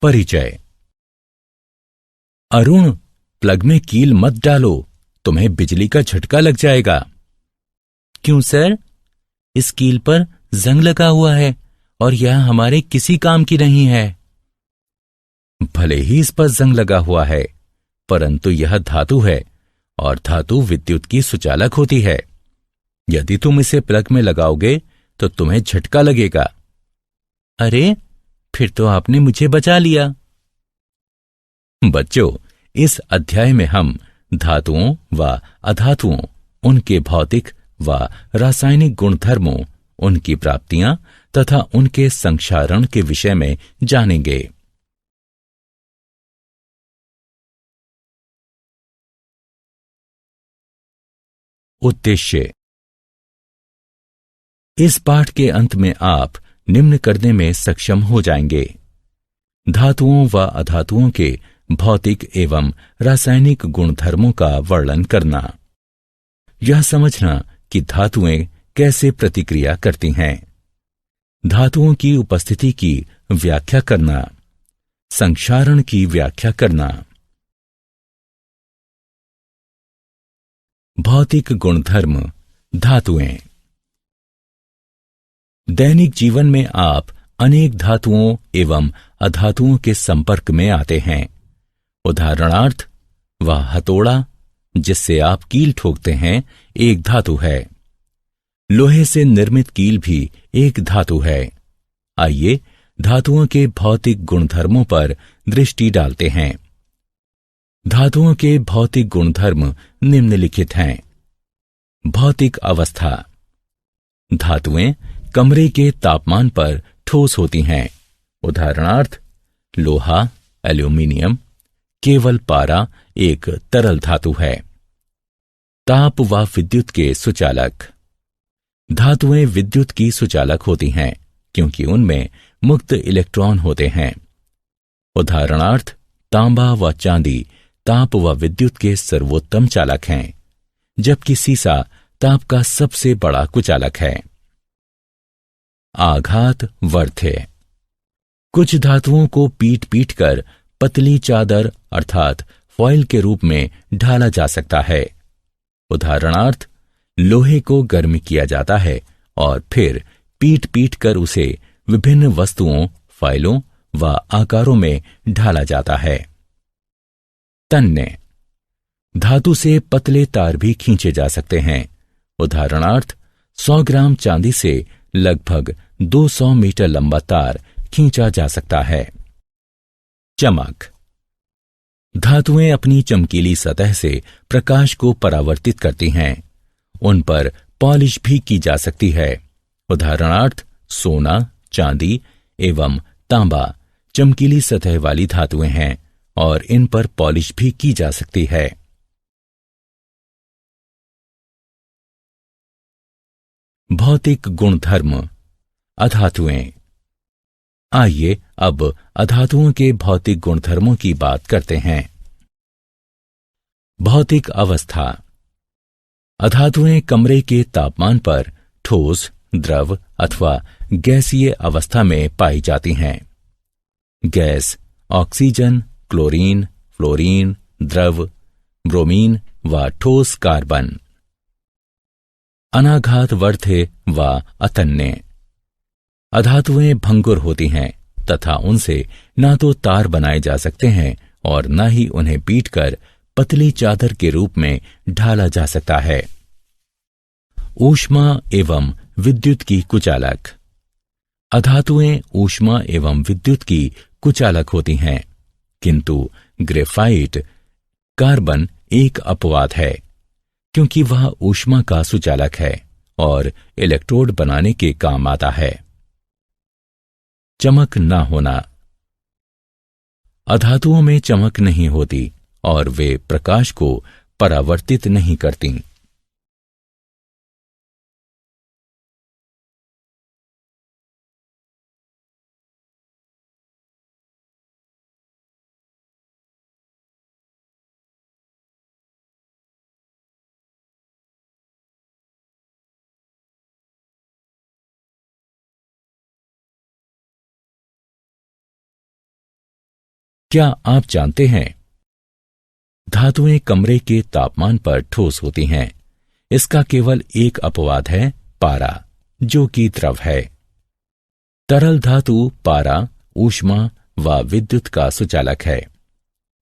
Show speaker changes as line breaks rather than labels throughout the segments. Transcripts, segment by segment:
परिचय। अरुण, प्लग में कील मत डालो, तुम्हें बिजली का झटका लग जाएगा।
क्यों सर? इस कील पर जंग लगा हुआ है और यह हमारे किसी काम की नहीं है।
भले ही इस पर जंग लगा हुआ है, परंतु यह धातु है और धातु विद्युत की सुचालक होती है। यदि तुम इसे प्लग में लगाओगे तो तुम्हें झटका लगेगा।
अरे, फिर तो आपने मुझे बचा लिया।
बच्चों, इस अध्याय में हम धातुओं व अधातुओं, उनके भौतिक व रासायनिक गुणधर्मों, उनकी प्राप्तियां तथा उनके संक्षारण के विषय में जानेंगे। उद्देश्य। इस पाठ के अंत में आप निम्न करने में सक्षम हो जाएंगे: धातुओं व अधातुओं के भौतिक एवं रासायनिक गुणधर्मों का वर्णन करना, यह समझना कि धातुएं कैसे प्रतिक्रिया करती हैं, धातुओं की उपस्थिति की व्याख्या करना, संक्षारण की व्याख्या करना। भौतिक गुणधर्म धातुएं। दैनिक जीवन में आप अनेक धातुओं एवं अधातुओं के संपर्क में आते हैं। उदाहरणार्थ, वह हथौड़ा जिससे आप कील ठोकते हैं एक धातु है। लोहे से निर्मित कील भी एक धातु है। आइए धातुओं के भौतिक गुणधर्मों पर दृष्टि डालते हैं। धातुओं के भौतिक गुणधर्म निम्नलिखित हैं। भौतिक अवस्था। धातुएं कमरे के तापमान पर ठोस होती हैं। उदाहरणार्थ, लोहा, एल्यूमीनियम। केवल पारा एक तरल धातु है। ताप व विद्युत के सुचालक। धातुएं विद्युत की सुचालक होती हैं क्योंकि उनमें मुक्त इलेक्ट्रॉन होते हैं। उदाहरणार्थ, तांबा व चांदी ताप व विद्युत के सर्वोत्तम चालक हैं, जबकि सीसा ताप का सबसे बड़ा कुचालक है। आघात वर्ध्य। कुछ धातुओं को पीट पीट कर पतली चादर अर्थात फॉइल के रूप में ढाला जा सकता है। उदाहरणार्थ, लोहे को गर्म किया जाता है और फिर पीट पीट कर उसे विभिन्न वस्तुओं, फाइलों व आकारों में ढाला जाता है। तन्य। धातु से पतले तार भी खींचे जा सकते हैं। उदाहरणार्थ, 100 ग्राम चांदी से लगभग 200 मीटर लंबा तार खींचा जा सकता है। चमक। धातुएं अपनी चमकीली सतह से प्रकाश को परावर्तित करती हैं। उन पर पॉलिश भी की जा सकती है। उदाहरणार्थ, सोना, चांदी एवं तांबा चमकीली सतह वाली धातुएं हैं और इन पर पॉलिश भी की जा सकती है। भौतिक गुणधर्म अधातुएं। आइए अब अधातुओं के भौतिक गुणधर्मों की बात करते हैं। भौतिक अवस्था। अधातुएं कमरे के तापमान पर ठोस, द्रव अथवा गैसीय अवस्था में पाई जाती हैं। गैस ऑक्सीजन, क्लोरीन, फ्लोरीन, द्रव ब्रोमीन व ठोस कार्बन। अनाघात वर्ध्य व अतन्य। अधातुएं भंगुर होती हैं तथा उनसे ना तो तार बनाए जा सकते हैं और न ही उन्हें पीटकर पतली चादर के रूप में ढाला जा सकता है। ऊष्मा एवं विद्युत की कुचालक। अधातुएं ऊष्मा एवं विद्युत की कुचालक होती हैं, किंतु ग्रेफाइट कार्बन एक अपवाद है क्योंकि वह ऊष्मा का सुचालक है और इलेक्ट्रोड बनाने के काम आता है। चमक न होना। अधातुओं में चमक नहीं होती और वे प्रकाश को परावर्तित नहीं करती। क्या आप जानते हैं, धातुएं कमरे के तापमान पर ठोस होती हैं। इसका केवल एक अपवाद है, पारा, जो कि द्रव है। तरल धातु पारा ऊष्मा व विद्युत का सुचालक है।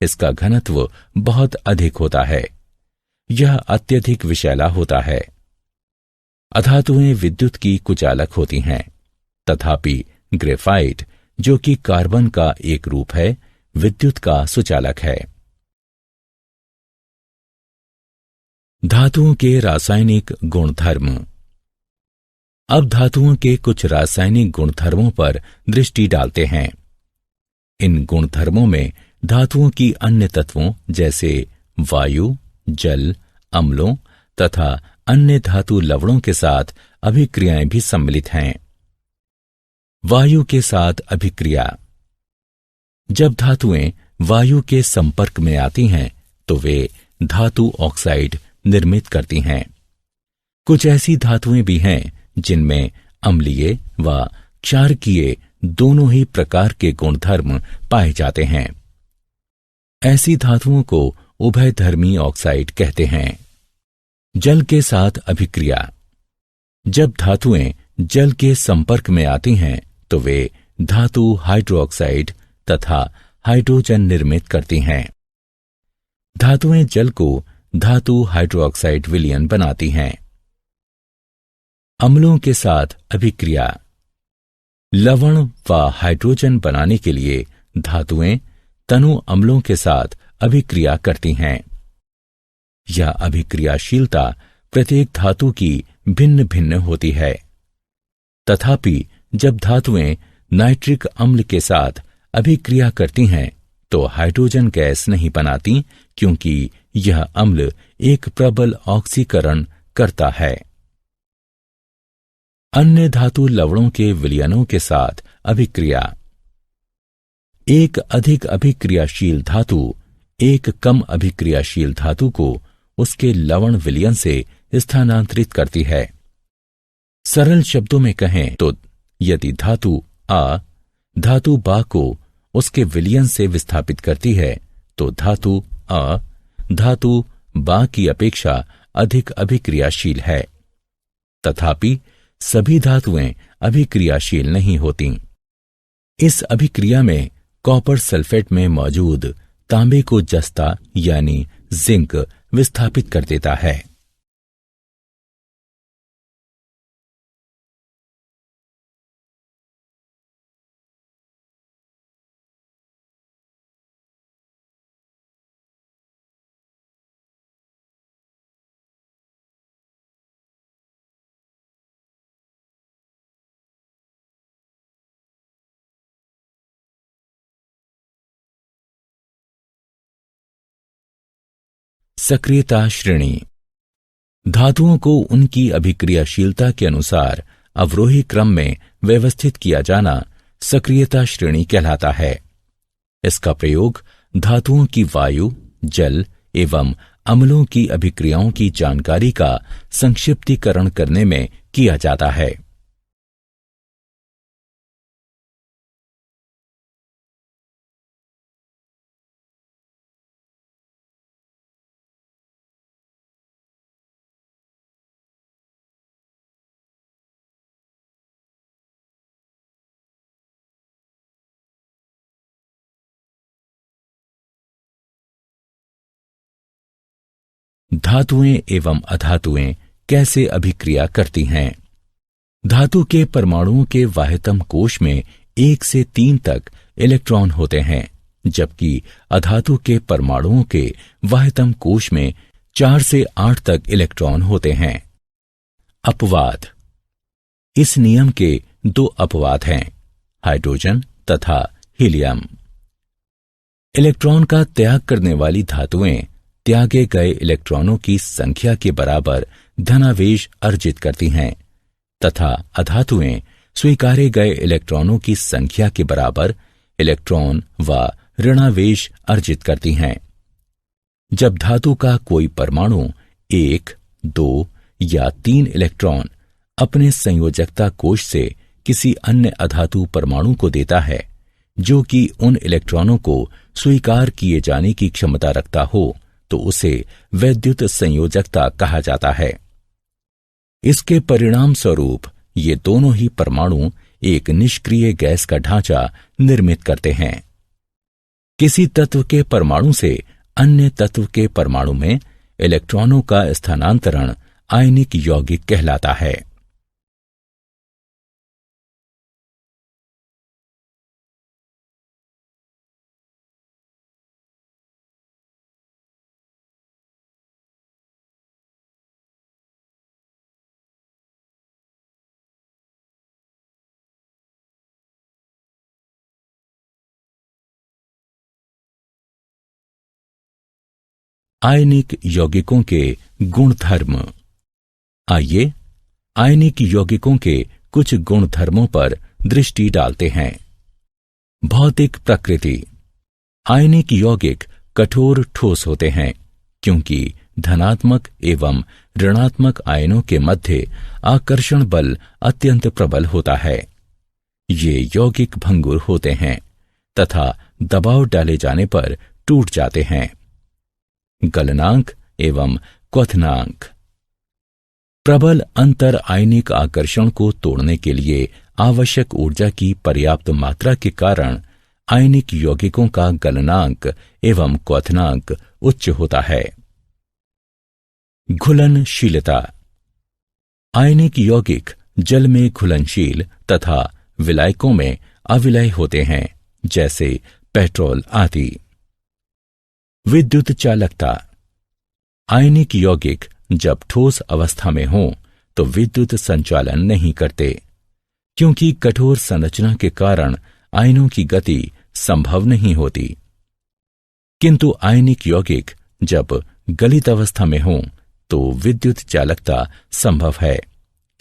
इसका घनत्व बहुत अधिक होता है। यह अत्यधिक विषैला होता है। अधातुएं विद्युत की कुचालक होती हैं, तथापि ग्रेफाइट, जो कि कार्बन का एक रूप है, विद्युत का सुचालक है। धातुओं के रासायनिक गुणधर्म। अब धातुओं के कुछ रासायनिक गुणधर्मों पर दृष्टि डालते हैं। इन गुणधर्मों में धातुओं की अन्य तत्वों जैसे वायु, जल, अम्लों तथा अन्य धातु लवणों के साथ अभिक्रियाएं भी सम्मिलित हैं। वायु के साथ अभिक्रिया। जब धातुएं वायु के संपर्क में आती हैं तो वे धातु ऑक्साइड निर्मित करती हैं। कुछ ऐसी धातुएं भी हैं जिनमें अम्लीय व क्षारकीय दोनों ही प्रकार के गुणधर्म पाए जाते हैं। ऐसी धातुओं को उभयधर्मी ऑक्साइड कहते हैं। जल के साथ अभिक्रिया। जब धातुएं जल के संपर्क में आती हैं तो वे धातु हाइड्रोक्साइड तथा हाइड्रोजन निर्मित करती हैं। धातुएं जल को धातु हाइड्रोक्साइड विलयन बनाती हैं। अम्लों के साथ अभिक्रिया। लवण व हाइड्रोजन बनाने के लिए धातुएं तनु अम्लों के साथ अभिक्रिया करती हैं। यह अभिक्रियाशीलता प्रत्येक धातु की भिन्न भिन्न होती है। तथापि जब धातुएं नाइट्रिक अम्ल के साथ अभिक्रिया करती हैं तो हाइड्रोजन गैस नहीं बनाती, क्योंकि यह अम्ल एक प्रबल ऑक्सीकरण करता है। अन्य धातु लवणों के विलयनों के साथ अभिक्रिया। एक अधिक अभिक्रियाशील धातु एक कम अभिक्रियाशील धातु को उसके लवण विलयन से स्थानांतरित करती है। सरल शब्दों में कहें तो यदि धातु आ धातु बा को उसके विलयन से विस्थापित करती है तो धातु आ धातु बा की अपेक्षा अधिक अभिक्रियाशील है। तथापि सभी धातुएं अभिक्रियाशील नहीं होती। इस अभिक्रिया में कॉपर सल्फेट में मौजूद तांबे को जस्ता यानी जिंक विस्थापित कर देता है। सक्रियता श्रेणी। धातुओं को उनकी अभिक्रियाशीलता के अनुसार अवरोही क्रम में व्यवस्थित किया जाना सक्रियता श्रेणी कहलाता है। इसका प्रयोग धातुओं की वायु, जल एवं अम्लों की अभिक्रियाओं की जानकारी का संक्षिप्तीकरण करने में किया जाता है। धातुएं एवं अधातुएं कैसे अभिक्रिया करती हैं। धातु के परमाणुओं के वाह्यतम कोश में 1 से 3 तक इलेक्ट्रॉन होते हैं, जबकि अधातु के परमाणुओं के वाह्यतम कोश में 4 से 8 तक इलेक्ट्रॉन होते हैं। अपवाद। इस नियम के 2 अपवाद हैं, हाइड्रोजन तथा हीलियम। इलेक्ट्रॉन का त्याग करने वाली धातुएं त्यागे गए इलेक्ट्रॉनों की संख्या के बराबर धनावेश अर्जित करती हैं तथा अधातुएं स्वीकारे गए इलेक्ट्रॉनों की संख्या के बराबर इलेक्ट्रॉन व ऋणावेश अर्जित करती हैं। जब धातु का कोई परमाणु 1, 2 या 3 इलेक्ट्रॉन अपने संयोजकता कोश से किसी अन्य अधातु परमाणु को देता है, जो कि उन इलेक्ट्रॉनों को स्वीकार किए जाने की क्षमता रखता हो तो उसे वैद्युत संयोजकता कहा जाता है। इसके परिणाम स्वरूप ये दोनों ही परमाणु एक निष्क्रिय गैस का ढांचा निर्मित करते हैं। किसी तत्व के परमाणु से अन्य तत्व के परमाणु में इलेक्ट्रॉनों का स्थानांतरण आयनिक यौगिक कहलाता है। आयनिक यौगिकों के गुणधर्म। आइए आयनिक यौगिकों के कुछ गुणधर्मों पर दृष्टि डालते हैं। भौतिक प्रकृति। आयनिक यौगिक कठोर ठोस होते हैं क्योंकि धनात्मक एवं ऋणात्मक आयनों के मध्य आकर्षण बल अत्यंत प्रबल होता है। ये यौगिक भंगुर होते हैं तथा दबाव डाले जाने पर टूट जाते हैं। गलनांक एवं क्वथनांक। प्रबल अंतर आयनिक आकर्षण को तोड़ने के लिए आवश्यक ऊर्जा की पर्याप्त मात्रा के कारण आयनिक यौगिकों का गलनांक एवं क्वथनांक उच्च होता है। घुलनशीलता। आयनिक यौगिक जल में घुलनशील तथा विलायकों में अविलय होते हैं, जैसे पेट्रोल आदि। विद्युत चालकता। आयनिक यौगिक जब ठोस अवस्था में हों तो विद्युत संचालन नहीं करते, क्योंकि कठोर संरचना के कारण आयनों की गति संभव नहीं होती। किंतु आयनिक यौगिक जब गलित अवस्था में हों तो विद्युत चालकता संभव है,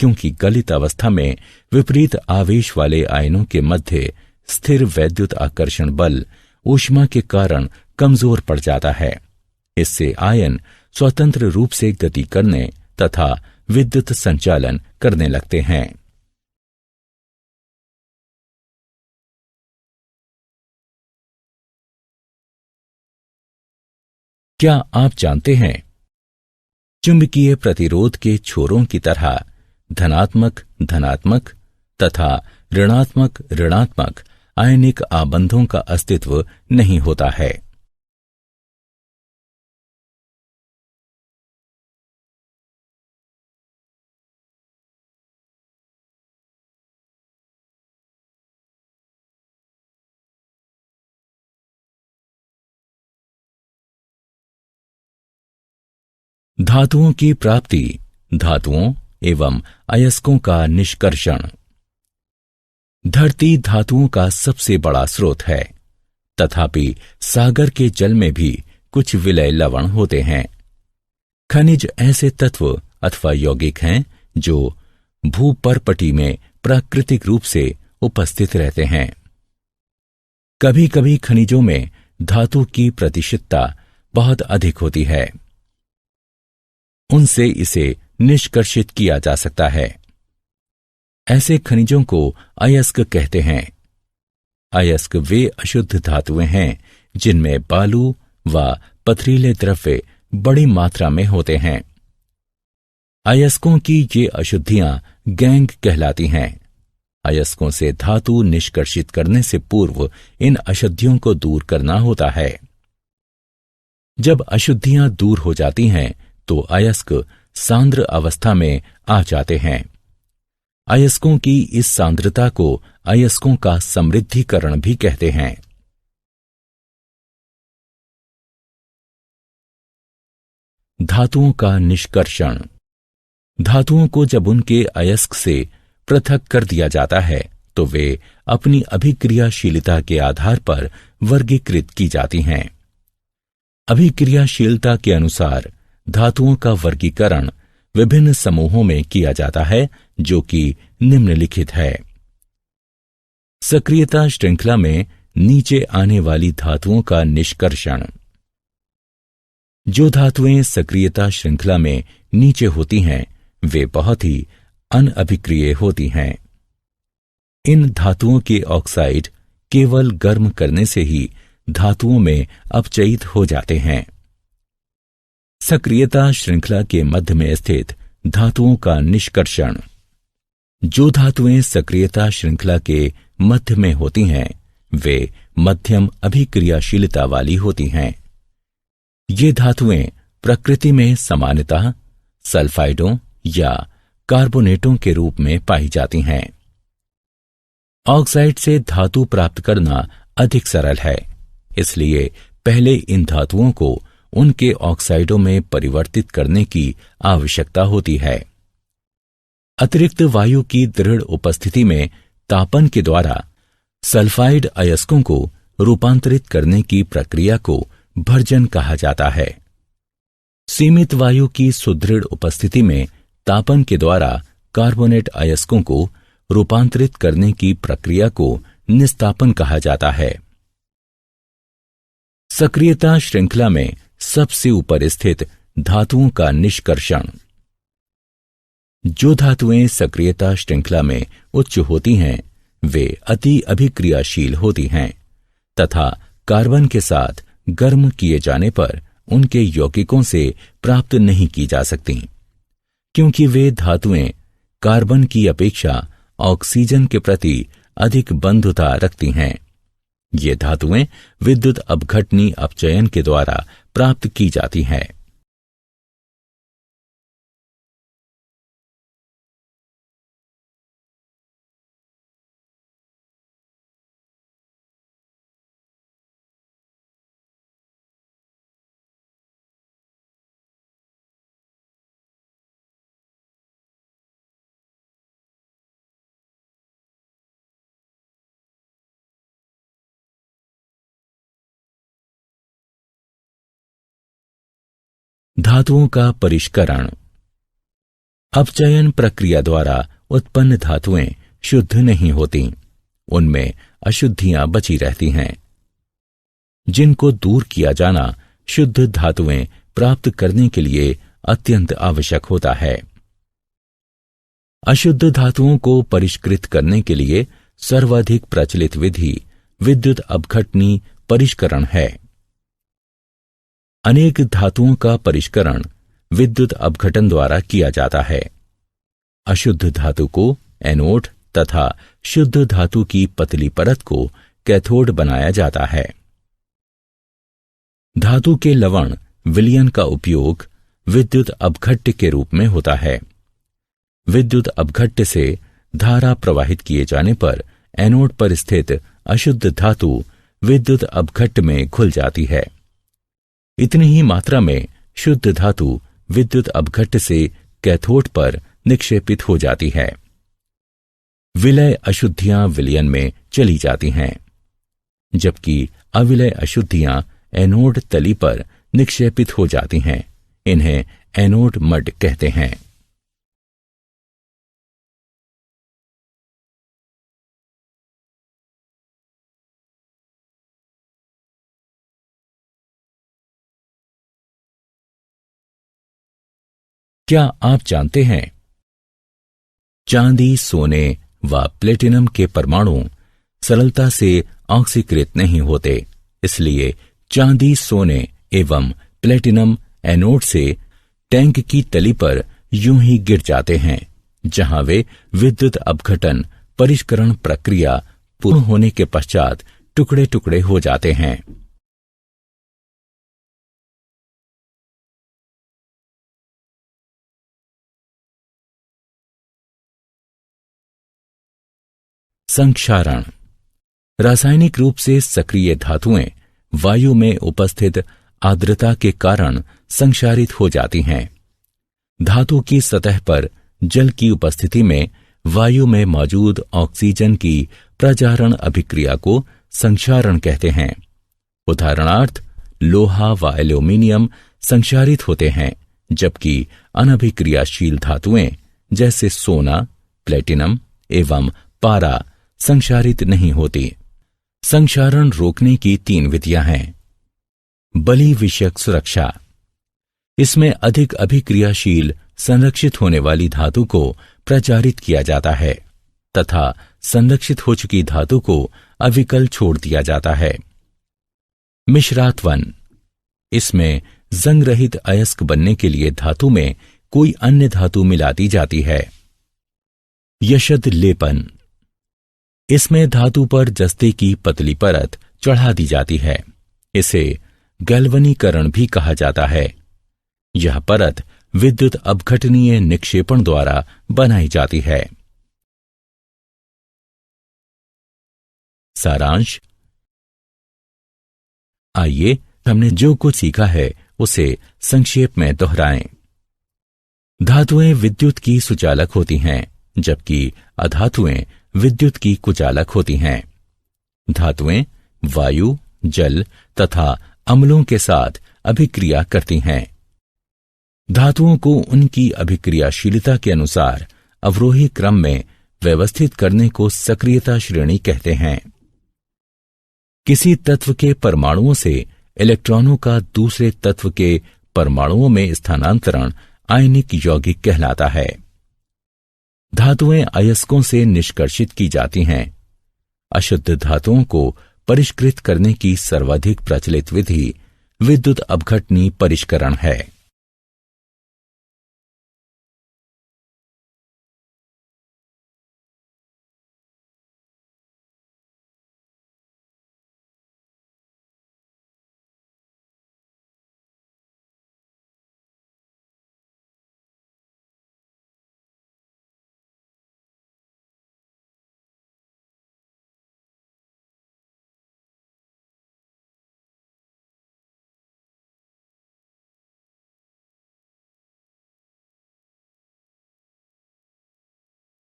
क्योंकि गलित अवस्था में विपरीत आवेश वाले आयनों के मध्य स्थिर वैद्युत आकर्षण बल ऊष्मा के कारण कमजोर पड़ जाता है। इससे आयन स्वतंत्र रूप से गति करने तथा विद्युत संचालन करने लगते हैं। क्या आप जानते हैं, चुंबकीय प्रतिरोध के छोरों की तरह धनात्मक धनात्मक तथा ऋणात्मक ऋणात्मक आयनिक आबंधों का अस्तित्व नहीं होता है। धातुओं की प्राप्ति, धातुओं एवं अयस्कों का निष्कर्षण। धरती धातुओं का सबसे बड़ा स्रोत है, तथापि सागर के जल में भी कुछ विलय लवण होते हैं। खनिज ऐसे तत्व अथवा यौगिक हैं जो भूपर्पटी में प्राकृतिक रूप से उपस्थित रहते हैं। कभी कभी खनिजों में धातु की प्रतिशतता बहुत अधिक होती है, उनसे इसे निष्कर्षित किया जा सकता है। ऐसे खनिजों को अयस्क कहते हैं। अयस्क वे अशुद्ध धातुएं हैं जिनमें बालू व पथरीले द्रव्य बड़ी मात्रा में होते हैं। अयस्कों की ये अशुद्धियां गैंग कहलाती हैं। अयस्कों से धातु निष्कर्षित करने से पूर्व इन अशुद्धियों को दूर करना होता है। जब अशुद्धियां दूर हो जाती हैं तो अयस्क सांद्र अवस्था में आ जाते हैं। अयस्कों की इस सांद्रता को अयस्कों का समृद्धिकरण भी कहते हैं। धातुओं का निष्कर्षण। धातुओं को जब उनके अयस्क से पृथक कर दिया जाता है तो वे अपनी अभिक्रियाशीलता के आधार पर वर्गीकृत की जाती हैं। अभिक्रियाशीलता के अनुसार धातुओं का वर्गीकरण विभिन्न समूहों में किया जाता है, जो कि निम्नलिखित है। सक्रियता श्रृंखला में नीचे आने वाली धातुओं का निष्कर्षण। जो धातुएं सक्रियता श्रृंखला में नीचे होती हैं वे बहुत ही अनअभिक्रिय होती हैं। इन धातुओं के ऑक्साइड केवल गर्म करने से ही धातुओं में अपचयित हो जाते हैं। सक्रियता श्रृंखला के मध्य में स्थित धातुओं का निष्कर्षण। जो धातुएं सक्रियता श्रृंखला के मध्य में होती हैं वे मध्यम अभिक्रियाशीलता वाली होती हैं। ये धातुएं प्रकृति में सामान्यतः सल्फाइडों या कार्बोनेटों के रूप में पाई जाती हैं। ऑक्साइड से धातु प्राप्त करना अधिक सरल है, इसलिए पहले इन धातुओं को उनके ऑक्साइडों में परिवर्तित करने की आवश्यकता होती है। अतिरिक्त वायु की दृढ़ उपस्थिति में तापन के द्वारा सल्फाइड अयस्कों को रूपांतरित करने की प्रक्रिया को भर्जन कहा जाता है। सीमित वायु की सुदृढ़ उपस्थिति में तापन के द्वारा कार्बोनेट अयस्कों को रूपांतरित करने की प्रक्रिया को निस्तापन कहा जाता है। सक्रियता श्रृंखला में सबसे ऊपर स्थित धातुओं का निष्कर्षण। जो धातुएं सक्रियता श्रृंखला में उच्च होती हैं वे अति अभिक्रियाशील होती हैं तथा कार्बन के साथ गर्म किए जाने पर उनके यौगिकों से प्राप्त नहीं की जा सकती, क्योंकि वे धातुएं कार्बन की अपेक्षा ऑक्सीजन के प्रति अधिक बंधुता रखती हैं। ये धातुएं विद्युत अपघटनी अपचयन के द्वारा प्राप्त की जाती हैं। धातुओं का परिष्करण। अपचयन प्रक्रिया द्वारा उत्पन्न धातुएं शुद्ध नहीं होती, उनमें अशुद्धियां बची रहती हैं, जिनको दूर किया जाना शुद्ध धातुएं प्राप्त करने के लिए अत्यंत आवश्यक होता है। अशुद्ध धातुओं को परिष्कृत करने के लिए सर्वाधिक प्रचलित विधि विद्युत अपघटनी परिष्करण है। अनेक धातुओं का परिष्करण विद्युत अपघटन द्वारा किया जाता है। अशुद्ध धातु को एनोड तथा शुद्ध धातु की पतली परत को कैथोड बनाया जाता है। धातु के लवण विलयन का उपयोग विद्युत अपघट्य के रूप में होता है। विद्युत अपघट्य से धारा प्रवाहित किए जाने पर एनोड पर स्थित अशुद्ध धातु विद्युत अपघट्य में घुल जाती है। इतनी ही मात्रा में शुद्ध धातु विद्युत अपघट्य से कैथोड पर निक्षेपित हो जाती है। विलय अशुद्धियां विलयन में चली जाती हैं, जबकि अविलय अशुद्धियां एनोड तली पर निक्षेपित हो जाती हैं। इन्हें एनोड मड कहते हैं। क्या आप जानते हैं चांदी, सोने व प्लेटिनम के परमाणु सरलता से ऑक्सीकृत नहीं होते, इसलिए चांदी, सोने एवं प्लेटिनम एनोड से टैंक की तली पर यूं ही गिर जाते हैं, जहां वे विद्युत अपघटन परिष्करण प्रक्रिया पूर्ण होने के पश्चात टुकड़े टुकड़े हो जाते हैं। संक्षारण। रासायनिक रूप से सक्रिय धातुएं वायु में उपस्थित आर्द्रता के कारण संक्षारित हो जाती हैं। धातु की सतह पर जल की उपस्थिति में वायु में मौजूद ऑक्सीजन की प्रजारण अभिक्रिया को संक्षारण कहते हैं। उदाहरणार्थ लोहा व एल्यूमीनियम संक्षारित होते हैं, जबकि अनभिक्रियाशील धातुएं जैसे सोना, प्लेटिनम एवं पारा संक्षारित नहीं होती। संक्षारण रोकने की 3 विधियां हैं। बलि विषयक सुरक्षा। इसमें अधिक अभिक्रियाशील संरक्षित होने वाली धातु को प्रचारित किया जाता है तथा संरक्षित हो चुकी धातु को अविकल छोड़ दिया जाता है। मिश्रात्वन, इसमें जंग रहित अयस्क बनने के लिए धातु में कोई अन्य धातु मिला दी जाती है। यशद लेपन, इसमें धातु पर जस्ते की पतली परत चढ़ा दी जाती है। इसे गैल्वनीकरण भी कहा जाता है। यह परत विद्युत अपघटनीय निक्षेपण द्वारा बनाई जाती है। सारांश। आइए हमने जो कुछ सीखा है उसे संक्षेप में दोहराएं। धातुएं विद्युत की सुचालक होती हैं, जबकि अधातुएं विद्युत की कुचालक होती हैं। धातुएं वायु, जल तथा अम्लों के साथ अभिक्रिया करती हैं। धातुओं को उनकी अभिक्रियाशीलता के अनुसार अवरोही क्रम में व्यवस्थित करने को सक्रियता श्रेणी कहते हैं। किसी तत्व के परमाणुओं से इलेक्ट्रॉनों का दूसरे तत्व के परमाणुओं में स्थानांतरण आयनिक यौगिक कहलाता है। धातुएं अयस्कों से निष्कर्षित की जाती हैं। अशुद्ध धातुओं को परिष्कृत करने की सर्वाधिक प्रचलित विधि विद्युत अपघटनी परिष्करण है।